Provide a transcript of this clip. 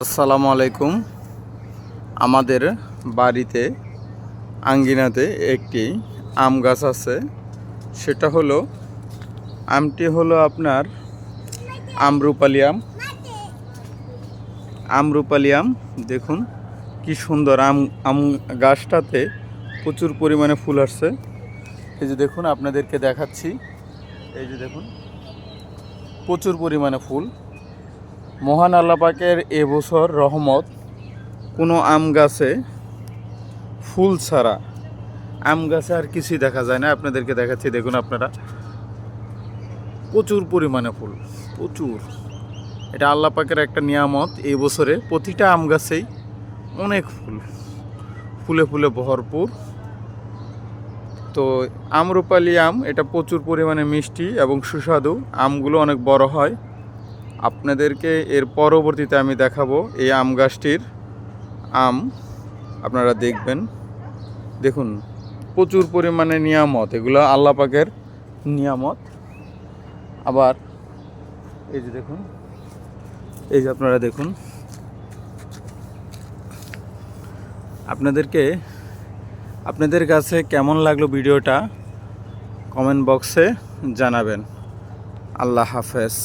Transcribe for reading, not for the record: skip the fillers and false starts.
আসসালামু আলাইকুম। আমাদের বাড়িতে আঙ্গিনাতে একটি আম গাছ আছে। সেটা হলো আমটি হলো আপনার আমরুপালি আম। আমরুপালি আম দেখুন কি সুন্দর আম গাছটাতে প্রচুর পরিমাণে ফুল আসছে। এই যে দেখুন আপনাদেরকে দেখাচ্ছি, এই যে দেখুন প্রচুর পরিমাণে ফুল। মহান আল্লাহ পাকের এবছর রহমত, কোনো আম গাছে ফুল ছাড়া আম গাছে আর কিছুই দেখা যায় না। আপনাদেরকে দেখাচ্ছি, দেখুন আপনারা প্রচুর পরিমাণে ফুল, প্রচুর। এটা আল্লাহ পাকের একটা নিয়ামত। এই বছরে প্রতিটা আম গাছেই অনেক ফুল, ফুলে ফুলে ভরপুর। তো আমরুপালি আম এটা প্রচুর পরিমাণে মিষ্টি এবং সুস্বাদু। আমগুলো অনেক বড় হয়। আপনাদেরকে এর পরবর্তীতে আমি দেখাবো এই আম গাছটির আম, আপনারা দেখবেন। দেখুন প্রচুর পরিমাণে নিয়ামত, এগুলো আল্লাহ পাকের নিয়ামত। আবার এই যে দেখুন, এই যে আপনারা দেখুন, আপনাদের কাছে কেমন লাগলো ভিডিওটা কমেন্ট বক্সে জানাবেন। আল্লাহ হাফেজ।